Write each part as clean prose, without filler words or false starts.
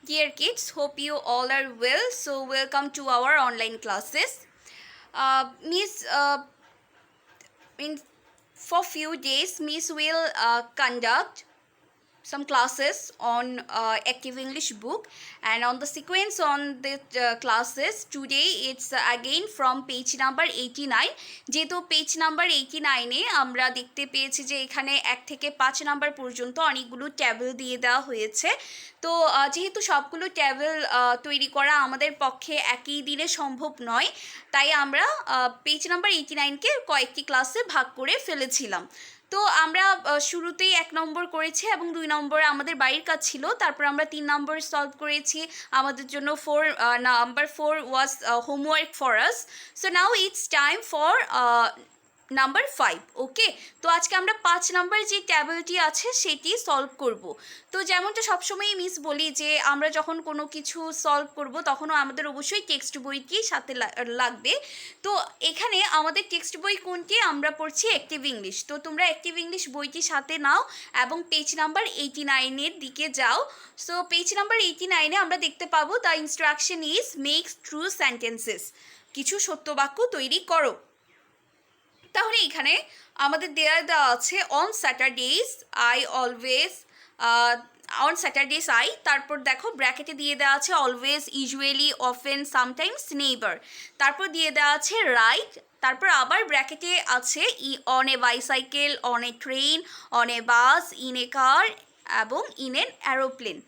Dear kids, hope you all are well. So, welcome to our online classes. Miss, in for few days, Miss will conduct some classes on active English book, and on the sequence on the classes today it's again from page number 89 যেহেতু page number 89 এ আমরা দেখতে পেয়েছি যে এখানে 1 থেকে 5 number পর্যন্ত অনেকগুলো table দিয়ে দেওয়া হয়েছে। তো যেহেতু সবগুলো টেবিল তৈরি করা আমাদের পক্ষে একই দিনে সম্ভব নয়, তাই আমরা পেজ নাম্বার 89 কে কয়েকটি ক্লাসে ভাগ করে ফেলেছিলাম। তো আমরা শুরুতেই 1 নম্বর করেছি এবং 2 নম্বর আমাদের বাড়ির কাজ ছিল, তারপর আমরা 3 নম্বর সলভ করেছি। আমাদের জন্য number 4 was homework for us. So now it's time for number 5। ওকে, তো আজকে আমরা 5 নাম্বার যে টেবিলটি আছে সেটি সলভ করব। তো যেমনটা সবসময় মিস বলি যে আমরা যখন কোনো কিছু সলভ করব তখনও আমাদের অবশ্যই টেক্সট বইটি সাথে লাগবে। তো এখানে আমাদের টেক্সট বই কোনটি? আমরা পড়ছি অ্যাক্টিভ ইংলিশ। তো তোমরা অ্যাক্টিভ ইংলিশ বইটি সাথে নাও এবং পেজ নাম্বার 89 এর দিকে যাও। সো পেজ নাম্বার 89 এ আমরা দেখতে পাবো the instruction is makes true sentences, কিছু সত্য বাক্য তৈরি করো। তাহলে এখানে আমাদের দেওয়া আছে on Saturdays I always, on Saturdays I, তারপর দেখো ব্র্যাকেটে দিয়ে দেওয়া আছে always, usually, often, sometimes, never, তারপর দিয়ে দেওয়া আছে রাইট, তারপর আবার ব্র্যাকেটে আছে on a bicycle, on a train, on a bus, in a car এবং in an aeroplane.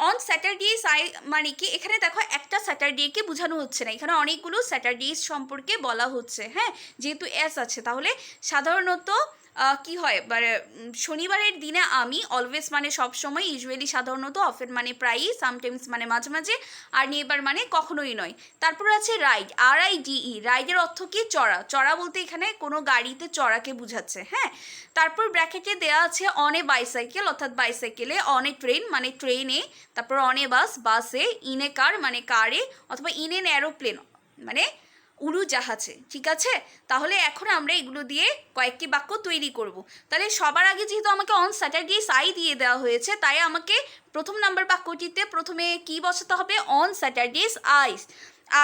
On Saturdays I মানে কি, এখানে দেখো একটা স্যাটারডেকে বোঝানো হচ্ছে না, এখানে অনেকগুলো স্যাটারডেজ সম্পর্কে বলা হচ্ছে। হ্যাঁ, যেহেতু এস আছে, তাহলে সাধারণত কি হয়, শনিবারের দিনে আমি, অলওয়েজ মানে সবসময়, ইউজুয়ালি সাধারণত, অফেন মানে প্রায়ই, সামটাইমস মানে মাঝে মাঝে, আর নেবার মানে কখনোই নয়। তারপর আছে রাইড, RIDE, রাইডের অর্থ কি? চড়া। চড়া বলতে এখানে কোনো গাড়িতে চড়াকে বোঝাচ্ছে। হ্যাঁ, তারপর ব্র্যাকেটে দেওয়া আছে অন এ বাইসাইকেল অর্থাৎ বাইসাইকেলে, অন এ ট্রেন মানে ট্রেনে, তারপর অন এ বাস বাসে, ইন এ কার মানে কারে, অথবা ইন এন অ্যারোপ্লেন মানে উড়োজাহাজে। ঠিক আছে, তাহলে এখন আমরা এগুলো দিয়ে কয়েকটি বাক্য তৈরি করব। তাহলে সবার আগে যেহেতু আমাকে অন স্যাটারডেজ আই দিয়ে দেওয়া হয়েছে, তাই আমাকে প্রথম নাম্বার বাক্যটিতে প্রথমে কি বসাতে হবে? On Saturdays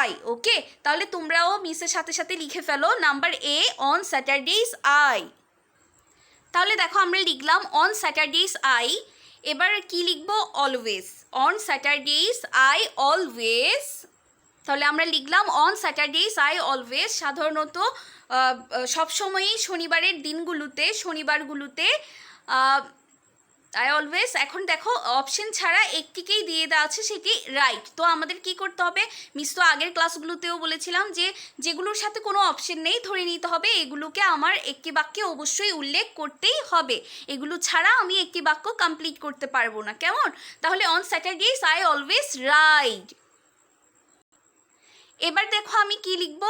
I. ওকে, তাহলে তোমরাও মিসের সাথে সাথে লিখে ফেলো number A, on Saturdays I. তাহলে দেখো আমরা লিখলাম অন স্যাটারডেজ আই। এবার কি লিখবো? Always, on Saturdays I always. তাহলে আমরা লিখলাম অন স্যাটারডেজ আই অলওয়েজ, সাধারণত সবসময়ই শনিবারের দিনগুলোতে, শনিবারগুলোতে আই অলওয়েজ। এখন দেখো অপশন ছাড়া একটিকেই দিয়ে দেওয়া আছে, সেটি রাইট। তো আমাদের কি করতে হবে? মিস তো আগের ক্লাসগুলোতেও বলেছিলাম যে যেগুলোর সাথে কোনো অপশন নেই ধরে নিতে হবে এগুলোকে আমার একটি বাক্যে অবশ্যই উল্লেখ করতেই হবে, এগুলো ছাড়া আমি একটি বাক্য কমপ্লিট করতে পারবো না। কেমন? তাহলে on Saturdays I always ride. এবার দেখো আমি কি লিখব,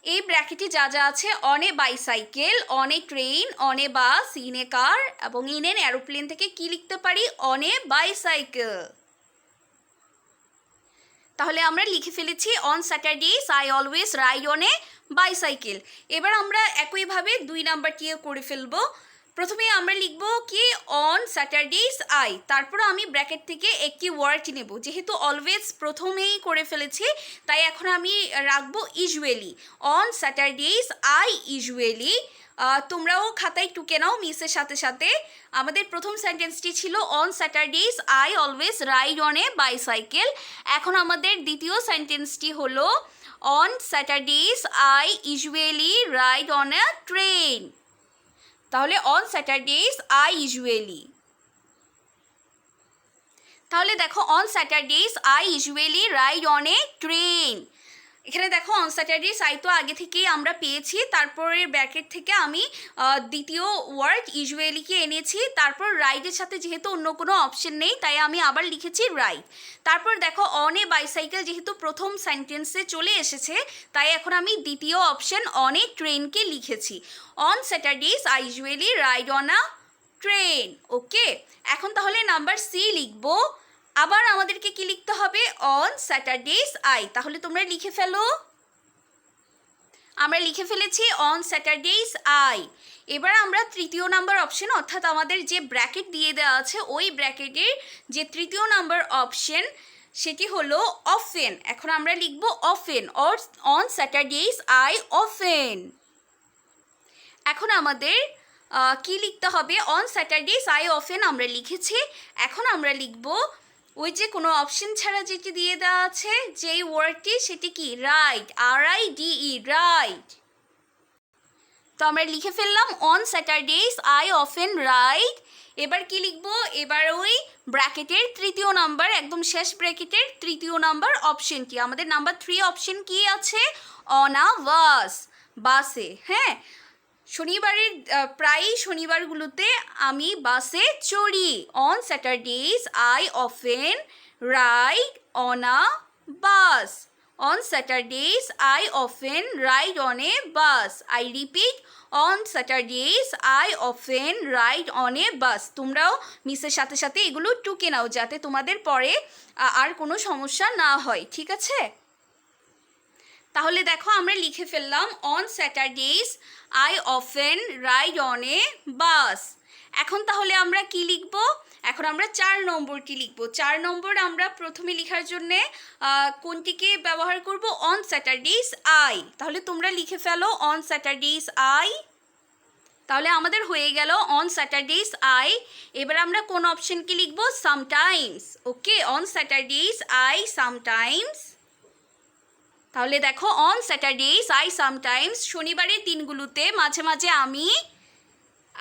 এই ব্র্যাকেটে যা যা আছে, on a bicycle, on a train, on a bus, in a car এবং ইন এন অ্যারোপ্লেন থেকে কি লিখতে পারি? On a bicycle. তাহলে আমরা লিখে ফেলেছি on Saturdays I always ride on a bicycle. এবার আমরা একইভাবে 2 নাম্বারটিও করে ফেলবো। প্রথমে আমরা লিখব কি? অন স্যাটারডেজ আই, তারপর আমি ব্র্যাকেট থেকে একটি ওয়ার্ড নেব, যেহেতু অলওয়েজ প্রথমেই করে ফেলেছি তাই এখন আমি রাখবো usually, on Saturdays I usually. তোমরাও খাতায় টুকে নাও মিসের সাথে সাথে। আমাদের প্রথম সেন্টেন্সটি ছিল on Saturdays I always ride on a bicycle. এখন আমাদের দ্বিতীয় সেন্টেন্সটি হলো on Saturdays I usually ride on a train. তাহলে অন স্যাটারডেজ আই ইউজুয়ালি। তাহলে দেখো on Saturdays I usually ride on a train. এখানে দেখো অন স্যাটারডেজ আই তো আগে থেকেই আমরা পেয়েছি, তারপরের ব্র্যাকেট থেকে আমি দ্বিতীয় ওয়ার্ড ইউজুয়ালিকে এনেছি, তারপর রাইডের সাথে যেহেতু অন্য কোনো অপশন নেই তাই আমি আবার লিখেছি রাইড। তারপর দেখো অন এ বাইসাইকেল যেহেতু প্রথম সেন্টেন্সে চলে এসেছে তাই এখন আমি দ্বিতীয় অপশন অন এ ট্রেনকে লিখেছি। On Saturdays I usually ride on a train. Okay, এখন তাহলে নাম্বার সি লিখবো। আবার আমাদেরকে কি লিখতে হবে? On Saturdays I. তাহলে তোমরা লিখে ফেলো। আমরা লিখে ফেলেছি অন স্যাটারডেজ আই। এবার আমরা তৃতীয় নাম্বার অপশন অর্থাৎ আমাদের যে ব্র্যাকেট দিয়ে দেওয়া আছে ওই ব্র্যাকেটের যে তৃতীয় নাম্বার অপশন সেটি হলো অফেন। এখন আমরা লিখব often or on Saturdays I often. এখন আমাদের কি লিখতে হবে? অন স্যাটারডেজ আই অফেন আমরা লিখেছি। এখন আমরা লিখব ওই যে কোনো অপশন ছাড়া যেটি দিয়ে দেওয়া আছে যেই ওয়ার্ডটি সেটি কি? Right, RIDE, right. তো আমরা লিখে ফেললাম on Saturdays I often right. এবার কি লিখব? এবার ওই ব্র্যাকেটের তৃতীয় নাম্বার, একদম শেষ ব্র্যাকেটের তৃতীয় নাম্বার অপশনটি, আমাদের নাম্বার 3 অপশন কি আছে? অন আ বাস, বাসে। হ্যাঁ, শনিবারের প্রায়ই শনিবারগুলোতে আমি বাসে চড়ি। On Saturdays I often ride on a bus. On Saturdays I often ride on a bus. I repeat, on Saturdays I often ride on a bus. তোমরাও মিসের সাথে সাথে এগুলো টুকে নাও যাতে তোমাদের পরে আর কোনো সমস্যা না হয়, ঠিক আছে? তাহলে দেখো আমরা লিখে ফেললাম on Saturdays I often ride on a bus. এখন তাহলে আমরা কি লিখব? এখন আমরা 4 নম্বরটি লিখব। 4 নম্বর আমরা প্রথমে লেখার জন্যে কোনটিকে ব্যবহার করব? On Saturdays I. তাহলে তোমরা লিখে ফেলো অন স্যাটারডেজ আই। তাহলে আমাদের হয়ে গেল অন স্যাটারডেজ আই। এবার আমরা কোন অপশনকে লিখব? Sometimes. Okay, on Saturdays I sometimes. তাহলে দেখো অন স্যাটারডেজ আই সামটাইমস, শনিবারের দিনগুলোতে মাঝে মাঝে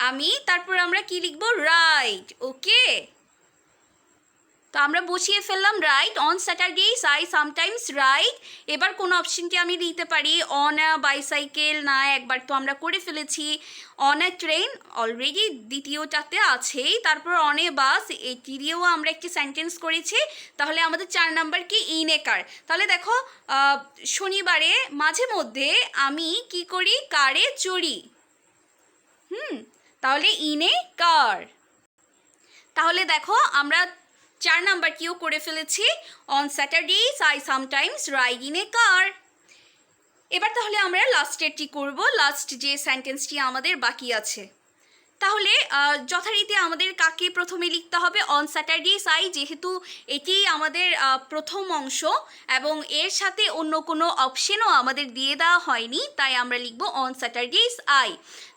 আমি তারপর আমরা কি লিখব? রাইট। ওকে, তো আমরা বসিয়ে ফেললাম right, on Saturdays I sometimes right. এবার কোন অপশনটি আমি দিতে পারি? অন আ বাইসাইকেল, না একবার তো আমরা করে ফেলেছি। অন আ ট্রেন অলরেডি দ্বিতীয়টাতে আছেই। তারপর অন এ বাস, এটি দিয়েও আমরা একটি সেন্টেন্স করেছি। তাহলে আমাদের 4 নাম্বার কি? ইন এ কার। তাহলে দেখো শনিবারে মাঝে মধ্যে আমি কি করি? কারে চড়ি। তাহলে ইন এ কার। তাহলে দেখো আমরা 4 নাম্বারটিও করে ফেলেছি, on Saturdays I sometimes ride in a car. এবার তাহলে আমরা লাস্টেরটি করব, লাস্ট যে সেন্টেন্সটি আমাদের বাকি আছে। তাহলে যথারীতি আমাদের কাকে প্রথমে লিখতে হবে? অন স্যাটারডেজ আই, যেহেতু এটি আমাদের প্রথম অংশ এবং এর সাথে অন্য কোনো অপশনও আমাদের দিয়ে দেওয়া হয়নি, তাই আমরা লিখব অন স্যাটারডেজ আই।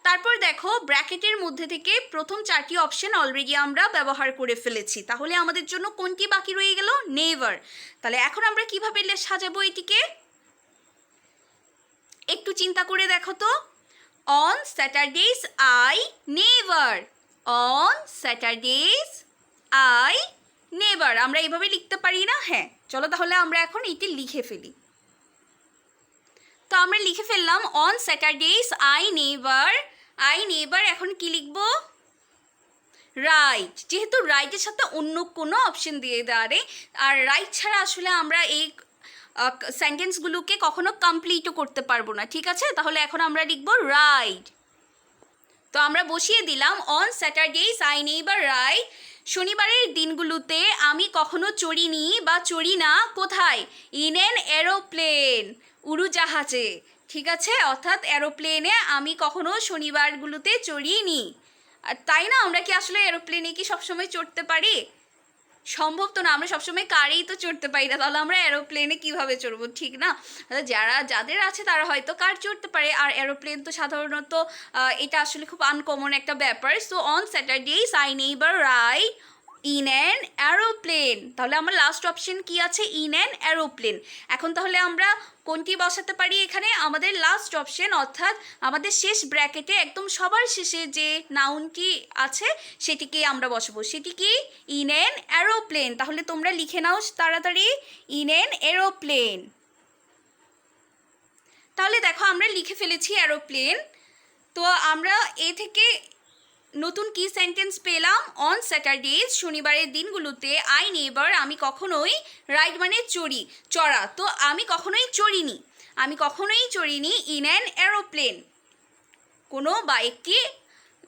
তারপর দেখো ব্র্যাকেটের মধ্যে থেকে প্রথম 4টি অপশন অলরেডি আমরা ব্যবহার করে ফেলেছি। তাহলে আমাদের জন্য কোনটি বাকি রয়ে গেল? নেভার। তাহলে এখন আমরা কিভাবে সাজাবো এটিকে? একটু চিন্তা করে দেখো তো। On Saturdays I never, on Saturdays I never, আমরা এইভাবে লিখতে পারি না? হ্যাঁ, চলো তাহলে আমরা এখন এটি লিখে ফেলি। তো আমরা লিখে ফেললাম on Saturdays I never, I never. এখন কি লিখব? রাইট, যেহেতু রাইটের সাথে অন্য কোনো অপশন দিয়ে দেওয়া নেই, আর রাইট ছাড়া আসলে আমরা এই সেন্টেন্সগুলোকে কখনো কমপ্লিটও করতে পারবো না, ঠিক আছে? তাহলে এখন আমরা লিখব রাইট। তো আমরা বসিয়ে দিলাম on Saturdays I never ride. শনিবারের দিনগুলোতে আমি কখনো চড়িনি বা চড়ি না। কোথায়? ইন অ্যান এরোপ্লেন, উড়োজাহাজে, ঠিক আছে? অর্থাৎ এরোপ্লেনে আমি কখনো শনিবারগুলোতে চড়িনি। আর তাই না, আমরা কি আসলে এরোপ্লেনে কি সবসময় চড়তে পারি? সম্ভব তো না, আমরা সবসময় কারেই তো চড়তে পারি না, তাহলে আমরা এরোপ্লেনে কীভাবে চড়বো, ঠিক না? যাদের আছে তারা হয়তো কার চড়তে পারে, আর এরোপ্লেন তো সাধারণত এটা আসলে খুব আনকমন একটা ব্যাপার। So on Saturdays I never ride in an aeroplane. তাহলে আমার লাস্ট অপশন কি আছে? In an aeroplane. এখন তাহলে আমরা কোনটি বসাতে পারি এখানে? আমাদের লাস্ট অপশন, অর্থাৎ আমাদের শেষ ব্র্যাকেটে একদম সবার শেষে যে নাউনটি আছে সেটিকে আমরা বসাবো। সেটি কি? In an aeroplane. তাহলে তোমরা লিখে নাও তাড়াতাড়ি, ইন অ্যান এরোপ্লেন। তাহলে দেখো আমরা লিখে ফেলেছি অ্যারোপ্লেন। তো আমরা এ থেকে নতুন কি সেন্টেন্স পেলাম? অন স্যাটারডেজ, শনিবারের দিনগুলোতে, আই নেভার, আমি কখনোই, রাইড মানে চড়ি, চড়া, তো আমি কখনোই চড়িনি, আমি কখনোই চড়িনি ইন অ্যান এরোপ্লেন, কোনো বা একটি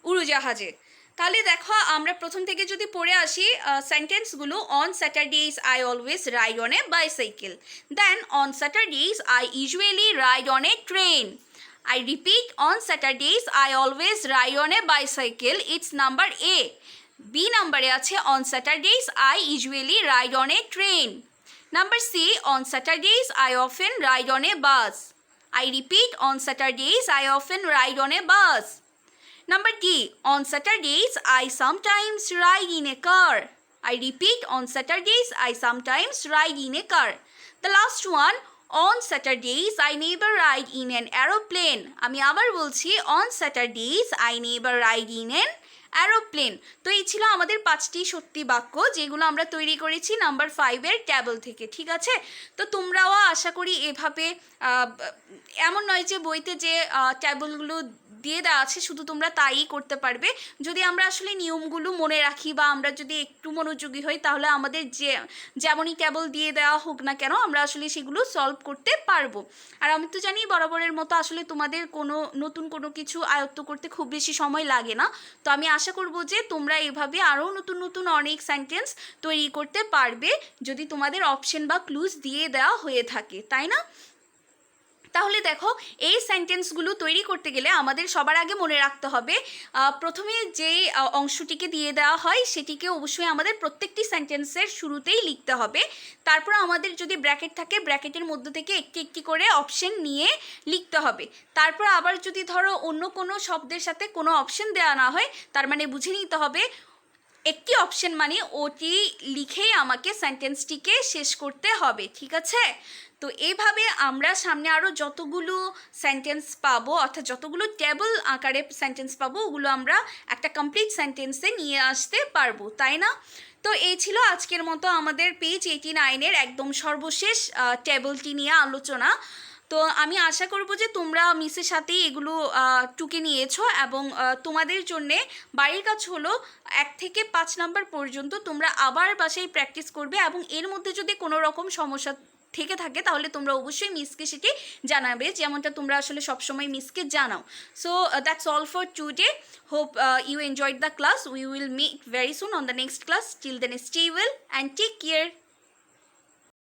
উড়োজাহাজে। তাহলে দেখো আমরা প্রথম থেকে যদি পড়ে আসি সেন্টেন্সগুলো, on Saturdays I always ride on a bicycle, then on Saturdays I usually ride on a train. I repeat, on Saturdays I always ride on a bicycle. It's number A. B number আছে on Saturdays I usually ride on a train. Number C, on Saturdays I often ride on a bus. I repeat, on Saturdays I often ride on a bus. Number D, on Saturdays I sometimes ride in a car. I repeat, on Saturdays I sometimes ride in a car. The last one, on Saturdays I never ride in an aeroplane. আমি আবার বলছি, on Saturdays I never ride in an aeroplane. তো এই ছিল আমাদের 5টি সত্যি বাক্য, যেগুলো আমরা তৈরি করেছি নাম্বার 5-এর ট্যাবল থেকে, ঠিক আছে? তো তোমরাও আশা করি এভাবে, এমন নয় যে বইতে যে ট্যাবলগুলো দিয়ে দেওয়া আছে শুধু তোমরা তাই করতে পারবে। যদি আমরা আসলে নিয়মগুলো মনে রাখি বা আমরা যদি একটু মনোযোগী হই, তাহলে আমাদের যেমনই ট্যাবল দিয়ে দেওয়া হোক না কেন, আমরা আসলে সেগুলো সলভ করতে পারবো। আর আমি তো জানি বরাবরের মতো আসলে তোমাদের নতুন কোনো কিছু আয়ত্ত করতে খুব বেশি সময় লাগে না। তো আমি আশা করব যে তোমরা এভাবে আরও নতুন নতুন অনেক সেন্টেন্স তৈরি করতে পারবে, যদি তোমাদের অপশন বা ক্লুজ দিয়ে দেওয়া হয়ে থাকে, তাই না? তাহলে দেখো, এই সেন্টেন্সগুলো তৈরি করতে গেলে আমাদের সবার আগে মনে রাখতে হবে, প্রথমে যে অংশটিকে দিয়ে দেওয়া হয় সেটিকে অবশ্যই আমাদের প্রত্যেকটি সেন্টেন্সের শুরুতেই লিখতে হবে। তারপর আমাদের যদি ব্র্যাকেট থাকে, ব্র্যাকেটের মধ্যে থেকে একটি একটি করে অপশন নিয়ে লিখতে হবে। তারপর আবার যদি ধরো অন্য কোনো শব্দের সাথে কোনো অপশন দেওয়া না হয়, তার মানে বুঝে নিতে হবে একটি অপশন মানে ওটি লিখেই আমাকে সেন্টেন্সটিকে শেষ করতে হবে, ঠিক আছে? তো এইভাবে আমরা সামনে আরও যতগুলো সেন্টেন্স পাবো, অর্থাৎ যতগুলো টেবল আকারে সেন্টেন্স পাবো, ওগুলো আমরা একটা কমপ্লিট সেন্টেন্সে নিয়ে আসতে পারবো, তাই না? তো এই ছিল আজকের মতো আমাদের পেজ 89-এর একদম সর্বশেষ টেবলটি নিয়ে আলোচনা। তো আমি আশা করব যে তোমরা মিসের সাথেই এগুলো টুকে নিয়েছো, এবং তোমাদের জন্যে বাড়ির কাজ হলো 1 থেকে 5 নাম্বার পর্যন্ত তোমরা আবার বাসায় প্র্যাকটিস করবে, এবং এর মধ্যে যদি কোনো রকম সমস্যা থেকে থাকে তাহলে তোমরা অবশ্যই মিসকে সেটি জানাবে, যেমনটা তোমরা আসলে সবসময় মিসকে জানাও। So that's all for today. Hope you enjoyed the class. We will meet very soon on the next class. Till then, stay well and take care.